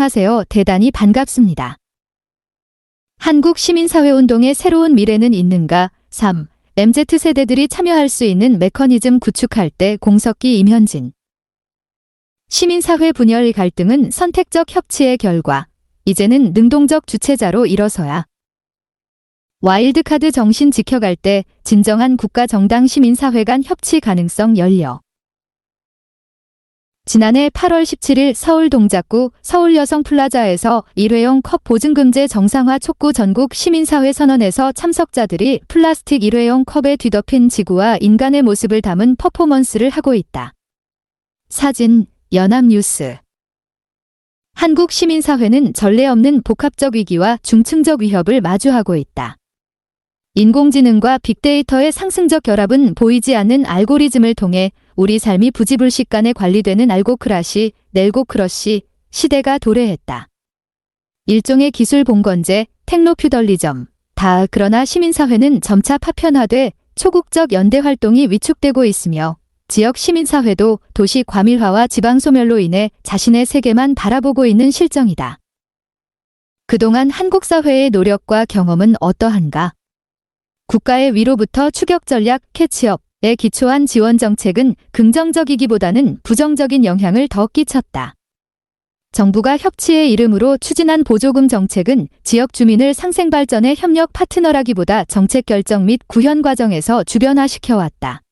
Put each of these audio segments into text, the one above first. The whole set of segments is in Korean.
안녕하세요. 대단히 반갑습니다. 한국 시민사회운동의 새로운 미래는 있는가? 3. MZ세대들이 참여할 수 있는 메커니즘 구축할 때 공석기 임현진. 시민사회 분열 갈등은 선택적 협치의 결과. 이제는 능동적 주체자로 일어서야. 와일드카드 정신 지켜갈 때 진정한 국가-정당 시민사회 간 협치 가능성 열려. 지난해 8월 17일 서울 동작구 서울여성플라자에서 일회용 컵 보증금제 정상화 촉구 전국 시민사회 선언에서 참석자들이 플라스틱 일회용 컵에 뒤덮인 지구와 인간의 모습을 담은 퍼포먼스를 하고 있다. 사진, 연합뉴스. 한국 시민사회는 전례 없는 복합적 위기와 중층적 위협을 마주하고 있다. 인공지능과 빅데이터의 상승적 결합은 보이지 않는 알고리즘을 통해 우리 삶이 부지불식간에 관리되는 알고크라시, 넬고크러시 시대가 도래했다. 일종의 기술 봉건제, 테크노퓨덜리즘. 그러나 시민사회는 점차 파편화돼 초국적 연대 활동이 위축되고 있으며 지역 시민사회도 도시 과밀화와 지방소멸로 인해 자신의 세계만 바라보고 있는 실정이다. 그동안 한국 사회의 노력과 경험은 어떠한가? 국가의 위로부터 추격 전략, 캐치업에 기초한 지원 정책은 긍정적이기보다는 부정적인 영향을 더 끼쳤다. 정부가 협치의 이름으로 추진한 보조금 정책은 지역 주민을 상생발전의 협력 파트너라기보다 정책 결정 및 구현 과정에서 주변화시켜왔다.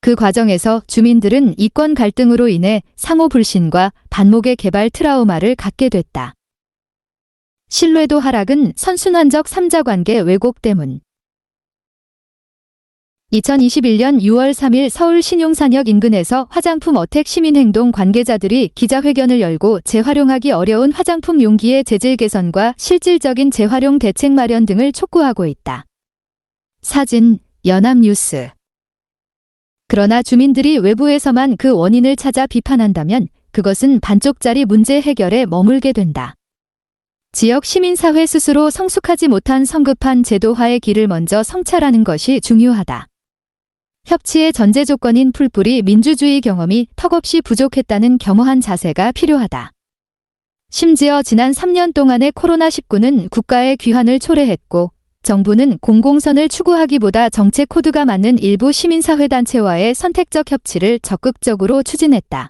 그 과정에서 주민들은 이권 갈등으로 인해 상호 불신과 반목의 개발 트라우마를 갖게 됐다. 신뢰도 하락은 선순환적 3자 관계 왜곡 때문. 2021년 6월 3일 서울 신용산역 인근에서 화장품 어택 시민행동 관계자들이 기자회견을 열고 재활용하기 어려운 화장품 용기의 재질 개선과 실질적인 재활용 대책 마련 등을 촉구하고 있다. 사진, 연합뉴스. 그러나 주민들이 외부에서만 그 원인을 찾아 비판한다면 그것은 반쪽짜리 문제 해결에 머물게 된다. 지역 시민사회 스스로 성숙하지 못한 성급한 제도화의 길을 먼저 성찰하는 것이 중요하다. 협치의 전제 조건인 풀뿌리 민주주의 경험이 턱없이 부족했다는 겸허한 자세가 필요하다. 심지어 지난 3년 동안의 코로나19는 국가의 귀환을 초래했고 정부는 공공선을 추구하기보다 정책 코드가 맞는 일부 시민사회단체와의 선택적 협치를 적극적으로 추진했다.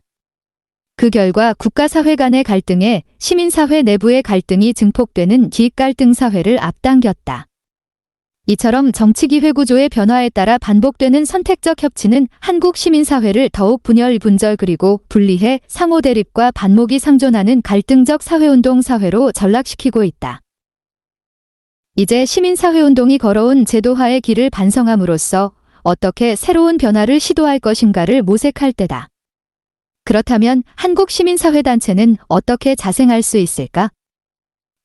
그 결과 국가사회 간의 갈등에 시민사회 내부의 갈등이 증폭되는 기익갈등 사회를 앞당겼다. 이처럼 정치기회 구조의 변화에 따라 반복되는 선택적 협치는 한국 시민사회를 더욱 분열 분절 그리고 분리해 상호 대립과 반목이 상존하는 갈등적 사회운동 사회로 전락시키고 있다. 이제 시민사회운동이 걸어온 제도화의 길을 반성함으로써 어떻게 새로운 변화를 시도할 것인가를 모색할 때다. 그렇다면 한국 시민사회단체는 어떻게 자생할 수 있을까?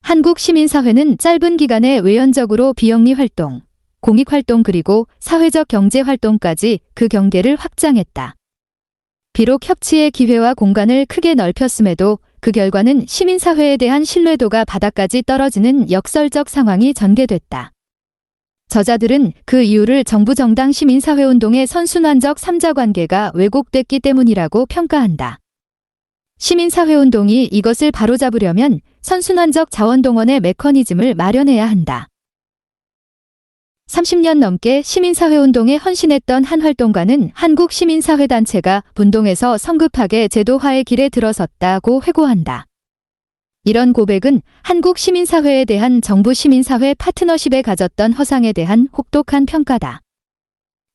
한국 시민사회는 짧은 기간에 외연적으로 비영리 활동, 공익활동 그리고 사회적 경제활동까지 그 경계를 확장했다. 비록 협치의 기회와 공간을 크게 넓혔음에도 그 결과는 시민사회에 대한 신뢰도가 바닥까지 떨어지는 역설적 상황이 전개됐다. 저자들은 그 이유를 정부 정당 시민사회운동의 선순환적 3자 관계가 왜곡됐기 때문이라고 평가한다. 시민사회운동이 이것을 바로잡으려면 선순환적 자원동원의 메커니즘을 마련해야 한다. 30년 넘게 시민사회운동에 헌신했던 한 활동가는 한국 시민사회단체가 분동에서 성급하게 제도화의 길에 들어섰다고 회고한다. 이런 고백은 한국 시민사회에 대한 정부 시민사회 파트너십에 가졌던 허상에 대한 혹독한 평가다.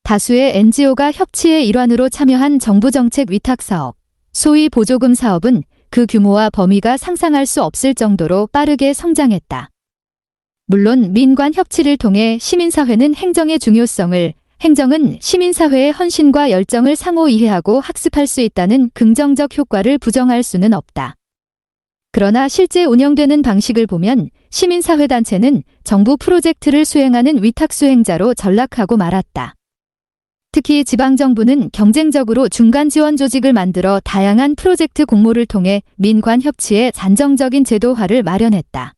다수의 NGO가 협치의 일환으로 참여한 정부 정책 위탁 사업, 소위 보조금 사업은 그 규모와 범위가 상상할 수 없을 정도로 빠르게 성장했다. 물론 민관 협치를 통해 시민사회는 행정의 중요성을, 행정은 시민사회의 헌신과 열정을 상호 이해하고 학습할 수 있다는 긍정적 효과를 부정할 수는 없다. 그러나 실제 운영되는 방식을 보면 시민사회단체는 정부 프로젝트를 수행하는 위탁 수행자로 전락하고 말았다. 특히 지방정부는 경쟁적으로 중간 지원 조직을 만들어 다양한 프로젝트 공모를 통해 민관 협치의 안정적인 제도화를 마련했다.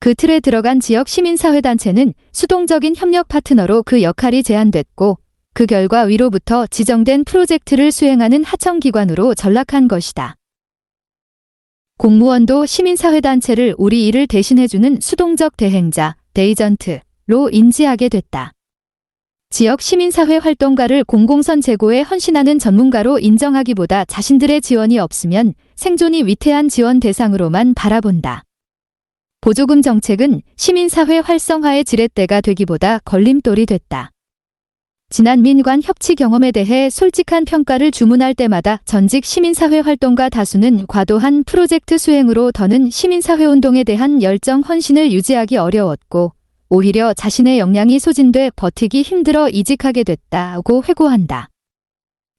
그 틀에 들어간 지역 시민사회단체는 수동적인 협력 파트너로 그 역할이 제한됐고 그 결과 위로부터 지정된 프로젝트를 수행하는 하청기관으로 전락한 것이다. 공무원도 시민사회단체를 우리 일을 대신해주는 수동적 대행자, 에이전트로 인지하게 됐다. 지역 시민사회 활동가를 공공선 제고에 헌신하는 전문가로 인정하기보다 자신들의 지원이 없으면 생존이 위태한 지원 대상으로만 바라본다. 보조금 정책은 시민사회 활성화의 지렛대가 되기보다 걸림돌이 됐다. 지난 민관 협치 경험에 대해 솔직한 평가를 주문할 때마다 전직 시민사회 활동가 다수는 과도한 프로젝트 수행으로 더는 시민사회운동에 대한 열정 헌신을 유지하기 어려웠고 오히려 자신의 역량이 소진돼 버티기 힘들어 이직하게 됐다고 회고한다.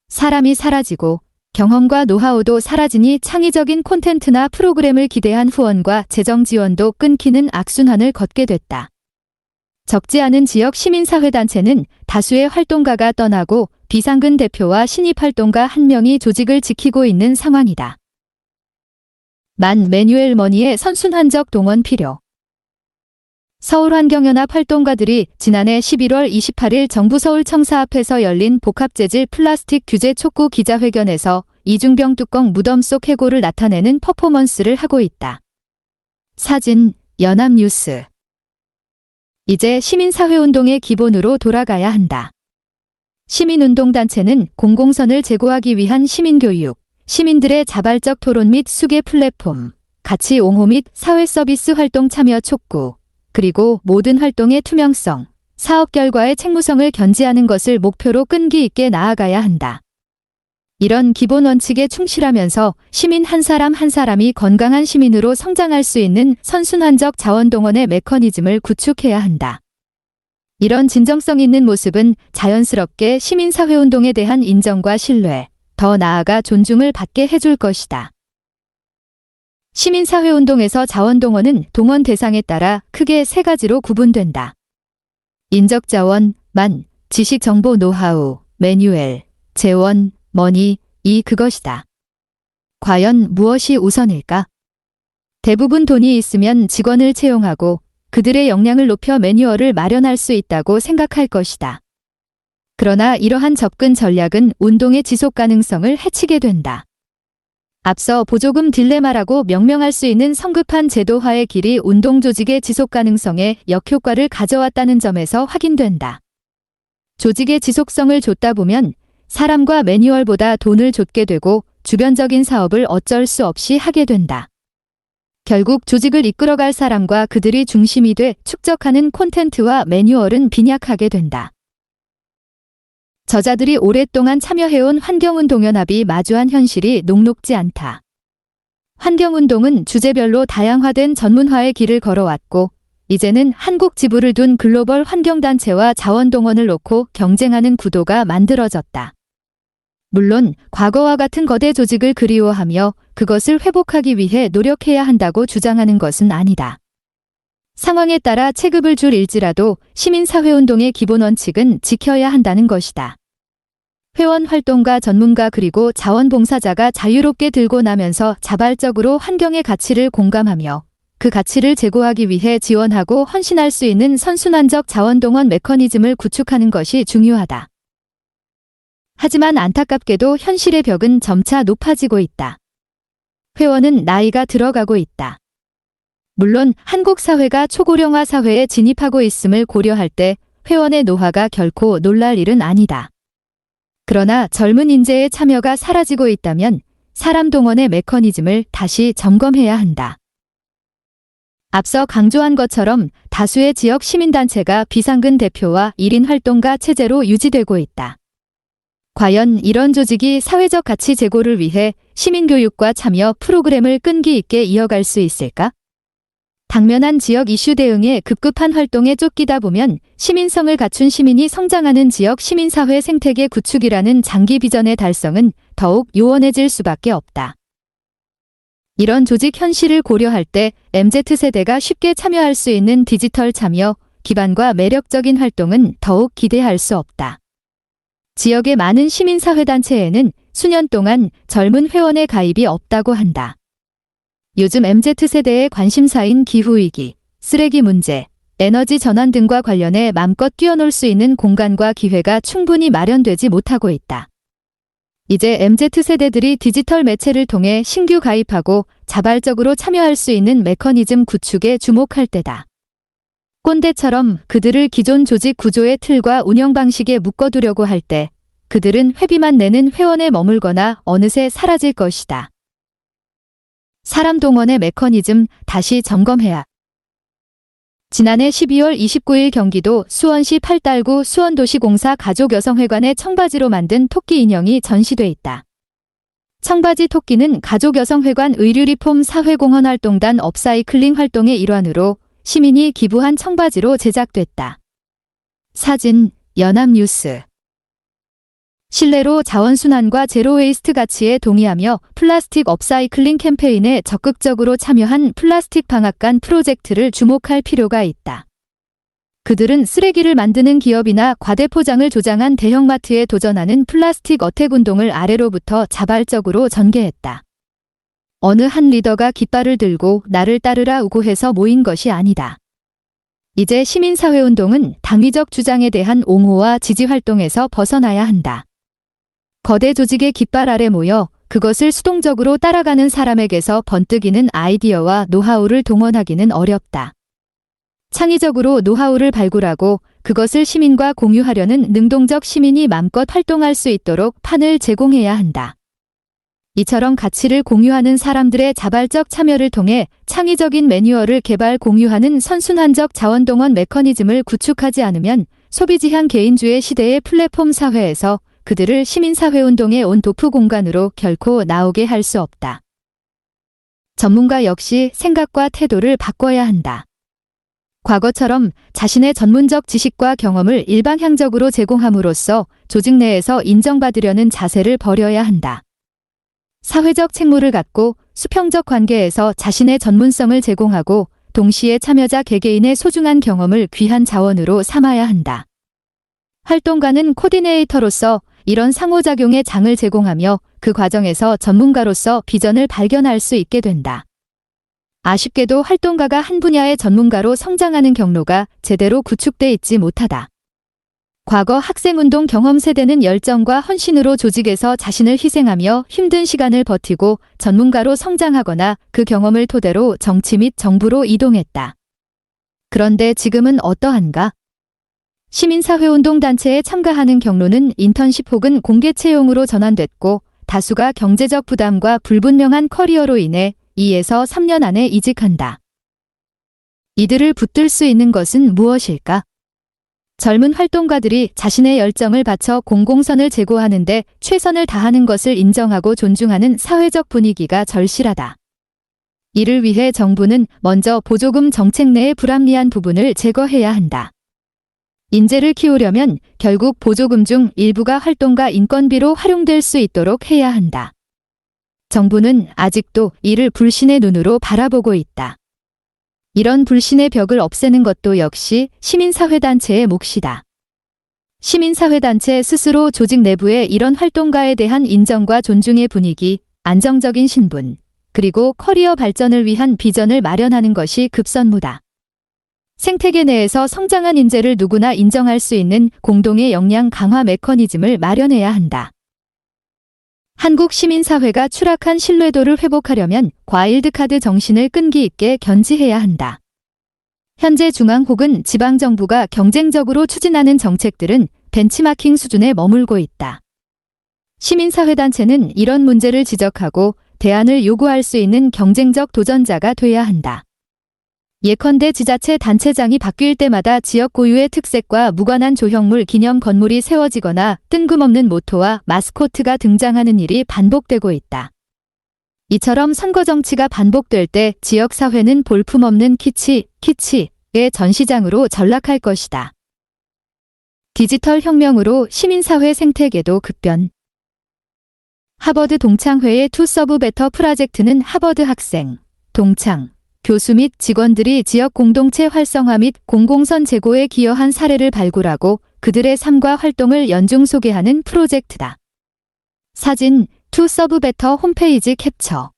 사람이 사라지고 경험과 노하우도 사라지니 창의적인 콘텐츠나 프로그램을 기대한 후원과 재정 지원도 끊기는 악순환을 걷게 됐다. 적지 않은 지역 시민사회단체는 다수의 활동가가 떠나고 비상근 대표와 신입 활동가 1명이 조직을 지키고 있는 상황이다. 매뉴얼 머니의 선순환적 동원 필요. 서울환경연합 활동가들이 지난해 11월 28일 정부 서울청사 앞에서 열린 복합재질 플라스틱 규제 촉구 기자회견에서 이중병 뚜껑 무덤 속 해고를 나타내는 퍼포먼스를 하고 있다. 사진, 연합뉴스. 이제 시민사회운동의 기본으로 돌아가야 한다. 시민운동단체는 공공선을 제고하기 위한 시민교육, 시민들의 자발적 토론 및 수계 플랫폼, 가치 옹호 및 사회서비스 활동 참여 촉구, 그리고 모든 활동의 투명성, 사업 결과의 책무성을 견지하는 것을 목표로 끈기 있게 나아가야 한다. 이런 기본 원칙에 충실하면서 시민 한 사람 한 사람이 건강한 시민으로 성장할 수 있는 선순환적 자원동원의 메커니즘을 구축해야 한다. 이런 진정성 있는 모습은 자연스럽게 시민사회운동에 대한 인정과 신뢰, 더 나아가 존중을 받게 해줄 것이다. 시민사회운동에서 자원동원은 동원 대상에 따라 크게 3가지로 구분된다. 인적자원, 지식 정보 노하우, 매뉴얼, 재원, 머니, 그것이다. 과연 무엇이 우선일까? 대부분 돈이 있으면 직원을 채용하고 그들의 역량을 높여 매뉴얼을 마련할 수 있다고 생각할 것이다. 그러나 이러한 접근 전략은 운동의 지속 가능성을 해치게 된다. 앞서 보조금 딜레마라고 명명할 수 있는 성급한 제도화의 길이 운동 조직의 지속 가능성에 역효과를 가져왔다는 점에서 확인된다. 조직의 지속성을 좇다 보면 사람과 매뉴얼보다 돈을 좇게 되고 주변적인 사업을 어쩔 수 없이 하게 된다. 결국 조직을 이끌어갈 사람과 그들이 중심이 돼 축적하는 콘텐츠와 매뉴얼은 빈약하게 된다. 저자들이 오랫동안 참여해온 환경운동연합이 마주한 현실이 녹록지 않다. 환경운동은 주제별로 다양화된 전문화의 길을 걸어왔고 이제는 한국 지부를 둔 글로벌 환경단체와 자원동원을 놓고 경쟁하는 구도가 만들어졌다. 물론 과거와 같은 거대 조직을 그리워하며 그것을 회복하기 위해 노력해야 한다고 주장하는 것은 아니다. 상황에 따라 체급을 줄일지라도 시민사회운동의 기본 원칙은 지켜야 한다는 것이다. 회원 활동가 전문가 그리고 자원봉사자가 자유롭게 들고 나면서 자발적으로 환경의 가치를 공감하며 그 가치를 제고하기 위해 지원하고 헌신할 수 있는 선순환적 자원동원 메커니즘을 구축하는 것이 중요하다. 하지만 안타깝게도 현실의 벽은 점차 높아지고 있다. 회원은 나이가 들어가고 있다. 물론 한국 사회가 초고령화 사회에 진입하고 있음을 고려할 때 회원의 노화가 결코 놀랄 일은 아니다. 그러나 젊은 인재의 참여가 사라지고 있다면 사람 동원의 메커니즘을 다시 점검해야 한다. 앞서 강조한 것처럼 다수의 지역 시민단체가 비상근 대표와 1인 활동가 체제로 유지되고 있다. 과연 이런 조직이 사회적 가치 제고를 위해 시민교육과 참여 프로그램을 끈기 있게 이어갈 수 있을까? 당면한 지역 이슈 대응에 급급한 활동에 쫓기다 보면 시민성을 갖춘 시민이 성장하는 지역 시민사회 생태계 구축이라는 장기 비전의 달성은 더욱 요원해질 수밖에 없다. 이런 조직 현실을 고려할 때 MZ세대가 쉽게 참여할 수 있는 디지털 참여, 기반과 매력적인 활동은 더욱 기대할 수 없다. 지역의 많은 시민사회단체에는 수년 동안 젊은 회원의 가입이 없다고 한다. 요즘 MZ세대의 관심사인 기후위기, 쓰레기 문제, 에너지 전환 등과 관련해 맘껏 뛰어놀 수 있는 공간과 기회가 충분히 마련되지 못하고 있다. 이제 MZ세대들이 디지털 매체를 통해 신규 가입하고 자발적으로 참여할 수 있는 메커니즘 구축에 주목할 때다. 꼰대처럼 그들을 기존 조직 구조의 틀과 운영 방식에 묶어두려고 할 때 그들은 회비만 내는 회원에 머물거나 어느새 사라질 것이다. 사람 동원의 메커니즘 다시 점검해야. 지난해 12월 29일 경기도 수원시 팔달구 수원도시공사 가족여성회관에 청바지로 만든 토끼 인형이 전시돼 있다. 청바지 토끼는 가족여성회관 의류리폼 사회공헌활동단 업사이클링 활동의 일환으로 시민이 기부한 청바지로 제작됐다. 사진, 연합뉴스. 실내로 자원순환과 제로웨이스트 가치에 동의하며 플라스틱 업사이클링 캠페인에 적극적으로 참여한 플라스틱 방앗간 프로젝트를 주목할 필요가 있다. 그들은 쓰레기를 만드는 기업이나 과대포장을 조장한 대형마트에 도전하는 플라스틱 어택 운동을 아래로부터 자발적으로 전개했다. 어느 한 리더가 깃발을 들고 나를 따르라 우고해서 모인 것이 아니다. 이제 시민사회운동은 당위적 주장에 대한 옹호와 지지활동에서 벗어나야 한다. 거대 조직의 깃발 아래 모여 그것을 수동적으로 따라가는 사람에게서 번뜩이는 아이디어와 노하우를 동원하기는 어렵다. 창의적으로 노하우를 발굴하고 그것을 시민과 공유하려는 능동적 시민이 맘껏 활동할 수 있도록 판을 제공해야 한다. 이처럼 가치를 공유하는 사람들의 자발적 참여를 통해 창의적인 매뉴얼을 개발 공유하는 선순환적 자원동원 메커니즘을 구축하지 않으면 소비지향 개인주의 시대의 플랫폼 사회에서 그들을 시민사회운동의 온도프 공간으로 결코 나오게 할 수 없다. 전문가 역시 생각과 태도를 바꿔야 한다. 과거처럼 자신의 전문적 지식과 경험을 일방향적으로 제공함으로써 조직 내에서 인정받으려는 자세를 버려야 한다. 사회적 책무를 갖고 수평적 관계에서 자신의 전문성을 제공하고 동시에 참여자 개개인의 소중한 경험을 귀한 자원으로 삼아야 한다. 활동가는 코디네이터로서 이런 상호작용의 장을 제공하며 그 과정에서 전문가로서 비전을 발견할 수 있게 된다. 아쉽게도 활동가가 한 분야의 전문가로 성장하는 경로가 제대로 구축돼 있지 못하다. 과거 학생운동 경험 세대는 열정과 헌신으로 조직에서 자신을 희생하며 힘든 시간을 버티고 전문가로 성장하거나 그 경험을 토대로 정치 및 정부로 이동했다. 그런데 지금은 어떠한가? 시민사회운동단체에 참가하는 경로는 인턴십 혹은 공개 채용으로 전환됐고 다수가 경제적 부담과 불분명한 커리어로 인해 2에서 3년 안에 이직한다. 이들을 붙들 수 있는 것은 무엇일까? 젊은 활동가들이 자신의 열정을 바쳐 공공선을 제고하는데 최선을 다하는 것을 인정하고 존중하는 사회적 분위기가 절실하다. 이를 위해 정부는 먼저 보조금 정책 내의 불합리한 부분을 제거해야 한다. 인재를 키우려면 결국 보조금 중 일부가 활동가 인건비로 활용될 수 있도록 해야 한다. 정부는 아직도 이를 불신의 눈으로 바라보고 있다. 이런 불신의 벽을 없애는 것도 역시 시민사회단체의 몫이다. 시민사회단체 스스로 조직 내부의 이런 활동가에 대한 인정과 존중의 분위기, 안정적인 신분, 그리고 커리어 발전을 위한 비전을 마련하는 것이 급선무다. 생태계 내에서 성장한 인재를 누구나 인정할 수 있는 공동의 역량 강화 메커니즘을 마련해야 한다. 한국 시민사회가 추락한 신뢰도를 회복하려면 과일드카드 정신을 끈기 있게 견지해야 한다. 현재 중앙 혹은 지방정부가 경쟁적으로 추진하는 정책들은 벤치마킹 수준에 머물고 있다. 시민사회단체는 이런 문제를 지적하고 대안을 요구할 수 있는 경쟁적 도전자가 돼야 한다. 예컨대 지자체 단체장이 바뀔 때마다 지역 고유의 특색과 무관한 조형물 기념 건물이 세워지거나 뜬금없는 모토와 마스코트가 등장하는 일이 반복되고 있다. 이처럼 선거 정치가 반복될 때 지역사회는 볼품없는 키치의 전시장으로 전락할 것이다. 디지털 혁명으로 시민사회 생태계도 급변. 하버드 동창회의 투 서브 베터 프로젝트는 하버드 학생, 동창, 교수 및 직원들이 지역 공동체 활성화 및 공공선 제고에 기여한 사례를 발굴하고 그들의 삶과 활동을 연중 소개하는 프로젝트다. 사진, 투 서브 베터 홈페이지 캡처.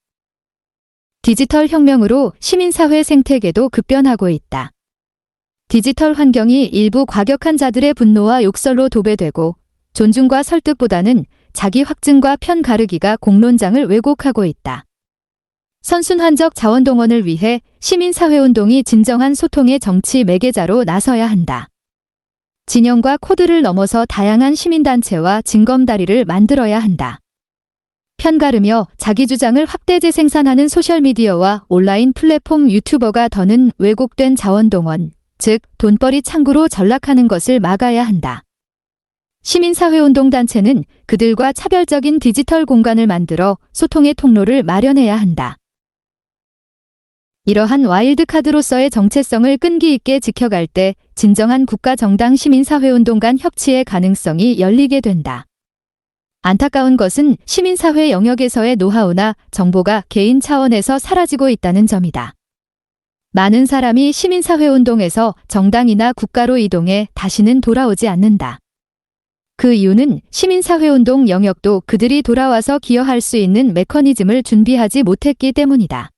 디지털 혁명으로 시민사회 생태계도 급변하고 있다. 디지털 환경이 일부 과격한 자들의 분노와 욕설로 도배되고 존중과 설득보다는 자기 확증과 편 가르기가 공론장을 왜곡하고 있다. 선순환적 자원동원을 위해 시민사회운동이 진정한 소통의 정치 매개자로 나서야 한다. 진영과 코드를 넘어서 다양한 시민단체와 징검다리를 만들어야 한다. 편가르며 자기 주장을 확대 재생산하는 소셜미디어와 온라인 플랫폼 유튜버가 더는 왜곡된 자원동원, 즉 돈벌이 창구로 전락하는 것을 막아야 한다. 시민사회운동단체는 그들과 차별적인 디지털 공간을 만들어 소통의 통로를 마련해야 한다. 이러한 와일드카드로서의 정체성을 끈기 있게 지켜갈 때 진정한 국가정당 시민사회운동 간 협치의 가능성이 열리게 된다. 안타까운 것은 시민사회 영역에서의 노하우나 정보가 개인 차원에서 사라지고 있다는 점이다. 많은 사람이 시민사회운동에서 정당이나 국가로 이동해 다시는 돌아오지 않는다. 그 이유는 시민사회운동 영역도 그들이 돌아와서 기여할 수 있는 메커니즘을 준비하지 못했기 때문이다.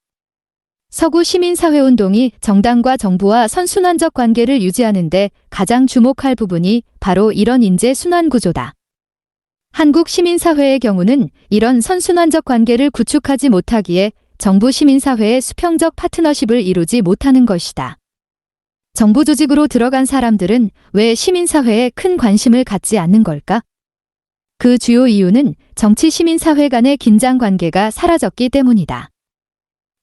서구 시민사회운동이 정당과 정부와 선순환적 관계를 유지하는 데 가장 주목할 부분이 바로 이런 인재 순환 구조다. 한국 시민사회의 경우는 이런 선순환적 관계를 구축하지 못하기에 정부 시민사회의 수평적 파트너십을 이루지 못하는 것이다. 정부 조직으로 들어간 사람들은 왜 시민사회에 큰 관심을 갖지 않는 걸까? 그 주요 이유는 정치 시민사회 간의 긴장 관계가 사라졌기 때문이다.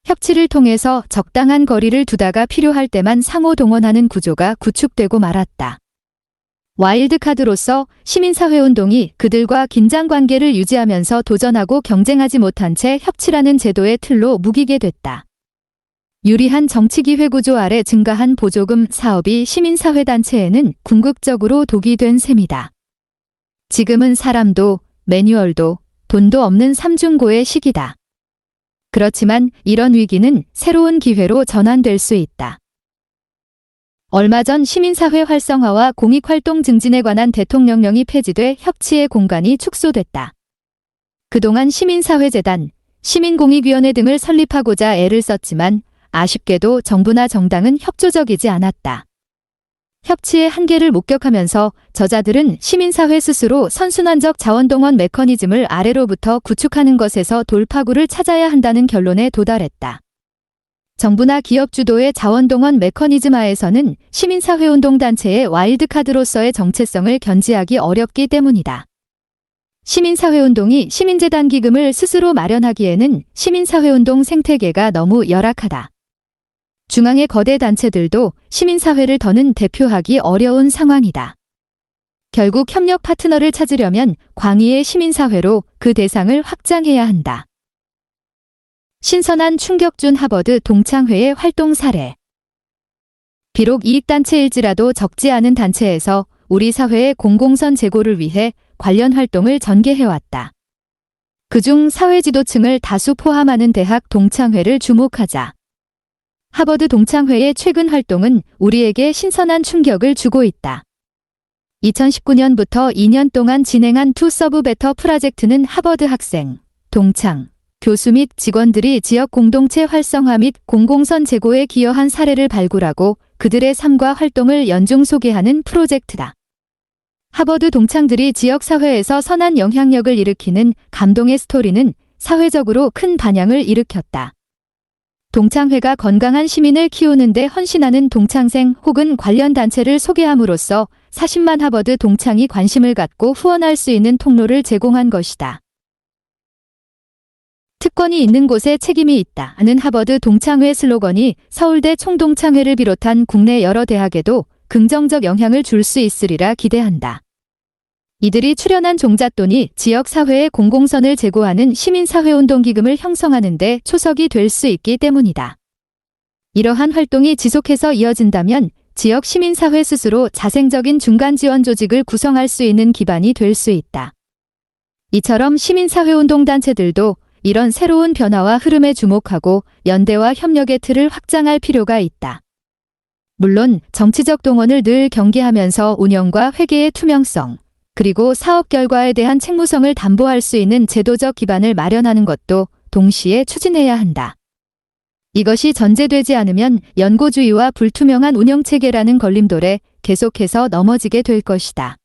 협치를 통해서 적당한 거리를 두다가 필요할 때만 상호 동원하는 구조가 구축되고 말았다. 와일드카드로서 시민사회운동이 그들과 긴장관계를 유지하면서 도전하고 경쟁하지 못한 채 협치라는 제도의 틀로 묵이게 됐다. 유리한 정치기회 구조 아래 증가한 보조금 사업이 시민사회단체에는 궁극적으로 독이 된 셈이다. 지금은 사람도 매뉴얼도 돈도 없는 삼중고의 시기다. 그렇지만 이런 위기는 새로운 기회로 전환될 수 있다. 얼마 전 시민사회 활성화와 공익활동 증진에 관한 대통령령이 폐지돼 협치의 공간이 축소됐다. 그동안 시민사회재단, 시민공익위원회 등을 설립하고자 애를 썼지만 아쉽게도 정부나 정당은 협조적이지 않았다. 협치의 한계를 목격하면서 저자들은 시민사회 스스로 선순환적 자원동원 메커니즘을 아래로부터 구축하는 것에서 돌파구를 찾아야 한다는 결론에 도달했다. 정부나 기업 주도의 자원동원 메커니즘 하에서는 시민사회운동단체의 와일드카드로서의 정체성을 견지하기 어렵기 때문이다. 시민사회운동이 시민재단 기금을 스스로 마련하기에는 시민사회운동 생태계가 너무 열악하다. 중앙의 거대 단체들도 시민사회를 더는 대표하기 어려운 상황이다. 결국 협력 파트너를 찾으려면 광의의 시민사회로 그 대상을 확장해야 한다. 신선한 충격 준 하버드 동창회의 활동 사례. 비록 이익단체일지라도 적지 않은 단체에서 우리 사회의 공공선 제고를 위해 관련 활동을 전개해왔다. 그중 사회지도층을 다수 포함하는 대학 동창회를 주목하자. 하버드 동창회의 최근 활동은 우리에게 신선한 충격을 주고 있다. 2019년부터 2년 동안 진행한 투 서브 베터 프로젝트는 하버드 학생, 동창, 교수 및 직원들이 지역 공동체 활성화 및 공공선 제고에 기여한 사례를 발굴하고 그들의 삶과 활동을 연중 소개하는 프로젝트다. 하버드 동창들이 지역사회에서 선한 영향력을 일으키는 감동의 스토리는 사회적으로 큰 반향을 일으켰다. 동창회가 건강한 시민을 키우는 데 헌신하는 동창생 혹은 관련 단체를 소개함으로써 40만 하버드 동창이 관심을 갖고 후원할 수 있는 통로를 제공한 것이다. 특권이 있는 곳에 책임이 있다는 하버드 동창회 슬로건이 서울대 총동창회를 비롯한 국내 여러 대학에도 긍정적 영향을 줄 수 있으리라 기대한다. 이들이 출연한 종잣돈이 지역사회의 공공선을 제고하는 시민사회운동기금을 형성하는 데 초석이 될 수 있기 때문이다. 이러한 활동이 지속해서 이어진다면 지역 시민사회 스스로 자생적인 중간 지원 조직을 구성할 수 있는 기반이 될 수 있다. 이처럼 시민사회운동단체들도 이런 새로운 변화와 흐름에 주목하고 연대와 협력의 틀을 확장할 필요가 있다. 물론 정치적 동원을 늘 경계하면서 운영과 회계의 투명성, 그리고 사업 결과에 대한 책무성을 담보할 수 있는 제도적 기반을 마련하는 것도 동시에 추진해야 한다. 이것이 전제되지 않으면 연고주의와 불투명한 운영체계라는 걸림돌에 계속해서 넘어지게 될 것이다.